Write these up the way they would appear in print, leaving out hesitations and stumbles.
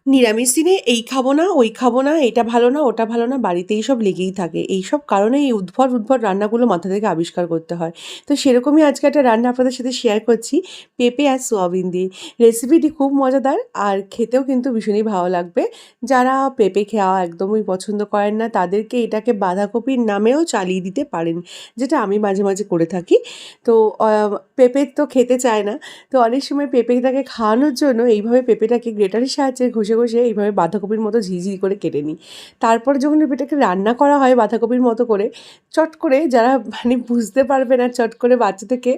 নিরামিষ দিনে এই খাবো না, ওই খাবো না, এটা ভালো না, ওটা ভালো না, বাড়িতে এইসব লেগেই থাকে। এইসব কারণে এই উদ্ভট, উদ্ভট রান্নাগুলো মাথা থেকে আবিষ্কার করতে হয়। তো সেরকমই আজকে একটা রান্না আপনাদের সাথে শেয়ার করছি, পেঁপে আর সোয়াবিন দিয়ে। রেসিপিটি খুব মজাদার আর খেতেও কিন্তু ভীষণই ভালো লাগবে। যারা পেঁপে খাওয়া একদমই পছন্দ করেন না, তাদেরকে এটাকে বাঁধাকপির নামেও চালিয়ে দিতে পারেন, যেটা আমি মাঝে, মাঝে করে থাকি। তো আ পেঁপে তো খেতে চায় না। তো অনেক সময় পেঁপেটাকে খাওয়ানোর জন্য এইভাবে পেঁপেটাকে গ্রেটারের সাহায্যে ঘষে ঘষে এইভাবে বাঁধাকপির মতো ঝিরিঝিরি করে কেটে নিই। তারপর যখন পেঁপেটাকে রান্না করা হয় বাঁধাকপির মতো করে, চট করে যারা মানে বুঝতে পারবে না, চট করে বাচ্চা থেকে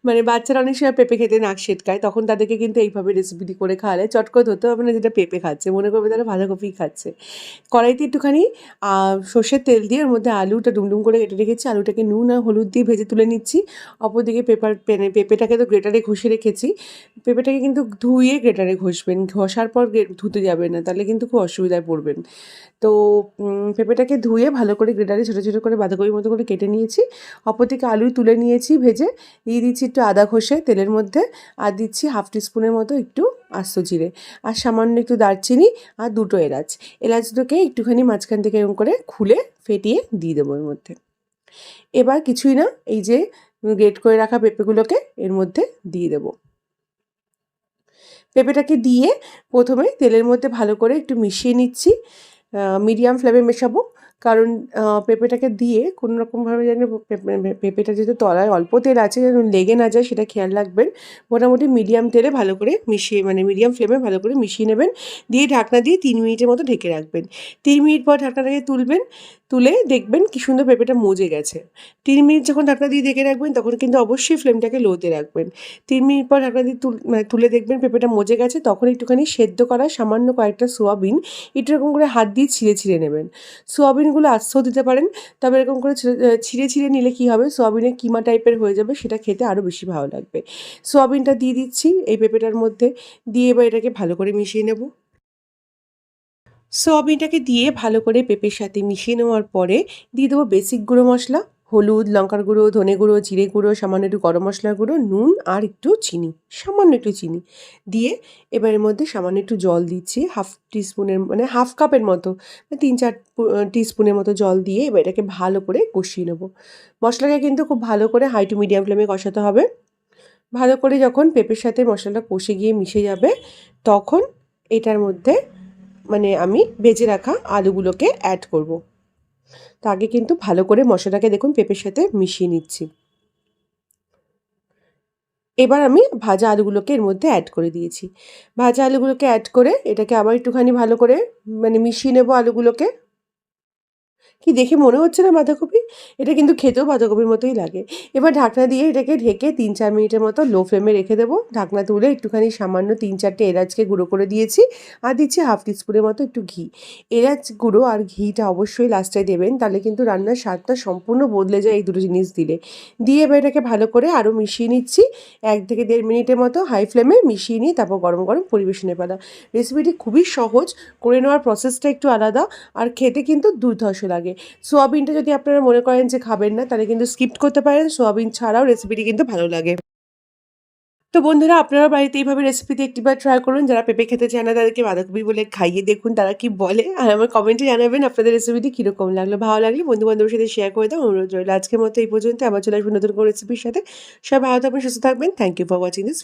মানে বাচ্চারা অনেক সময় পেঁপে খেতে নাক সেটকায়, তখন তাদেরকে কিন্তু এইভাবে রেসিপিটি করে খাওয়ালে চট করে ধরতে হবে না যেটা পেঁপে খাচ্ছে, মনে করবে তারা বাঁধাকপিই খাচ্ছে। কড়াইতে একটুখানি সর্ষের তেল দিয়ে ওর মধ্যে আলুটা ডুমডুম করে কেটে রেখেছি, আলুটাকে নুন আর হলুদ দিয়ে ভেজে তুলে নিচ্ছি। অপরদিকে পেঁপেটাকে তো গ্রেটারে ঘষে রেখেছি। পেঁপেটাকে কিন্তু ধুয়ে গ্রেটারে ঘষবেন, ঘষার পর ধুতে যাবেন না, তাহলে কিন্তু খুব অসুবিধায় পড়বেন। তো পেঁপেটাকে ধুয়ে ভালো করে গ্রেটারে ছোটো ছোটো করে বাঁধাকপির মতো করে কেটে নিয়েছি। অপরদিকে আলু তুলে নিয়েছি ভেজে, দিয়ে দিচ্ছি একটু আদা ঘষে তেলের মধ্যে, আর দিচ্ছি হাফ টিস্পুনের মতো একটু আস্ত জিরে, আর সামান্য একটু দারচিনি আর দুটো এলাচ। এলাচ দুটোকে একটুখানি মাঝখান থেকে এরকম করে খুলে ফেটিয়ে দিয়ে দেবো এর মধ্যে। এবার কিছুই না, এই যে গ্রেট করে রাখা পেঁপেগুলোকে এর মধ্যে দিয়ে দেবো। পেঁপেটাকে দিয়ে প্রথমে তেলের মধ্যে ভালো করে একটু মিশিয়ে নিচ্ছি। মিডিয়াম ফ্লেমে মেশাবো, কারণ পেঁপেটাকে দিয়ে কোনো রকমভাবে যেন পেঁপেটা যেহেতু তলায় অল্প তেল আছে যেন লেগে না যায় সেটা খেয়াল রাখবেন। মোটামুটি মিডিয়াম তেলে ভালো করে মিশিয়ে, মানে মিডিয়াম ফ্লেমে ভালো করে মিশিয়ে নেবেন। দিয়ে ঢাকনা দিয়ে 3 মিনিটের মতো ঢেকে রাখবেন। 3 মিনিট পর ঢাকনাটাকে তুলবেন, তুলে দেখবেন কি সুন্দর পেঁপেটা মজে গেছে। 3 মিনিট যখন ঢাকনা দিয়ে ঢেকে রাখবেন তখন কিন্তু অবশ্যই ফ্লেমটাকে লোতে রাখবেন। 3 মিনিট পর ঢাকনা দিয়ে মানে তুলে দেখবেন পেঁপেটা মজে গেছে, তখন একটুখানি সেদ্ধ করা সামান্য কয়েকটা সোয়াবিন একটু এরকম করে হাত দিয়ে ছিঁড়ে ছিঁড়ে নেবেন। সোয়াবিনগুলো আস্তেও দিতে পারেন, তবে এরকম করে ছিঁড়ে ছিঁড়ে নিলে কী হবে, সোয়াবিনের কিমা টাইপের হয়ে যাবে, সেটা খেতে আরও বেশি ভালো লাগবে। সোয়াবিনটা দিয়ে দিচ্ছি এই পেঁপেটার মধ্যে, দিয়ে এবার এটাকে ভালো করে মিশিয়ে নেব। সোয়াবিনটাকে দিয়ে ভালো করে পেঁপের সাথে মিশিয়ে নেওয়ার পরে দিয়ে দেবো বেসিক গুঁড়ো মশলা, হলুদ, লঙ্কার গুঁড়ো, ধনে গুঁড়ো, জিরে গুঁড়ো, সামান্য একটু গরম মশলার গুঁড়ো, নুন আর একটু চিনি, সামান্য একটু চিনি দিয়ে এবার এর মধ্যে সামান্য একটু জল দিচ্ছি, হাফ টিস্পুনের মানে হাফ কাপের মতো, 3-4 টিস্পুনের মতো জল দিয়ে এবার এটাকে ভালো করে কষিয়ে নেবো। মশলাকে কিন্তু খুব ভালো করে হাই টু মিডিয়াম ফ্লেমে কষাতে হবে। ভালো করে যখন পেঁপের সাথে মশলাটা কষে গিয়ে মিশে যাবে, তখন এটার মধ্যে মানে আমি ভেজে রাখা আলুগুলোকে অ্যাড করব। তো আগে কিন্তু ভালো করে মশলাটাকে দেখুন পেঁপের সাথে মিশিয়ে নিচ্ছি। এবার আমি ভাজা আলুগুলোকে এর মধ্যে অ্যাড করে দিয়েছি। ভাজা আলুগুলোকে অ্যাড করে এটাকে আবার একটুখানি ভালো করে মানে মিশিয়ে নেব আলুগুলোকে। কি দেখে মনে হচ্ছে না বাঁধাকপি? এটা কিন্তু খেতেও বাঁধাকপির মতোই লাগে। এবার ঢাকনা দিয়ে এটাকে ঢেকে 3-4 মিনিটের মতো লো ফ্লেমে রেখে দেবো। ঢাকনা তুলে একটুখানি সামান্য 3-4টে এলাচকে গুঁড়ো করে দিয়েছি, আর দিচ্ছি হাফ টিস্পুনের মতো একটু ঘি। এলাচ গুঁড়ো আর ঘিটা অবশ্যই লাস্টে দেবেন, তাহলে কিন্তু রান্নার স্বাদটা সম্পূর্ণ বদলে যায় এই দুটো জিনিস দিলে। দিয়ে এবার এটাকে ভালো করে আরও মিশিয়ে নিচ্ছি। 1 থেকে 1.5 মিনিটের মতো হাই ফ্লেমে মিশিয়ে নিয়ে তারপর গরম গরম পরিবেশনের পালা। রেসিপিটি খুবই সহজ, করে নেওয়ার প্রসেসটা একটু আলাদা, আর খেতে কিন্তু দুর্ধর্ষ লাগে। সোয়াবিনটা যদি আপনারা মনে করেন যে খাবেন না, তাহলে কিন্তু স্কিপ করতে পারেন, সোয়াবিন ছাড়াও রেসিপিটি কিন্তু ভালো লাগে। তো বন্ধুরা, আপনারা বাড়িতে এইভাবে রেসিপিতে একটিবার ট্রাই করুন। যারা পেঁপে খেতে চায় না তাদেরকে বাঁধাকপি বলে খাইয়ে দেখুন তারা কি বলে, আর আমার কমেন্টে জানাবেন আপনাদের রেসিপিটি কীরকম লাগলো। ভালো লাগলে বন্ধু-বান্ধবের সাথে শেয়ার করে দাও, অনুরোধ রইল। আজকের মতো এই পর্যন্ত, আবার চলে আসবো নতুন কোনো রেসিপির সাথে। সবাই ভালো থাকবেন, সুস্থ থাকবেন। Thank you for watching this video.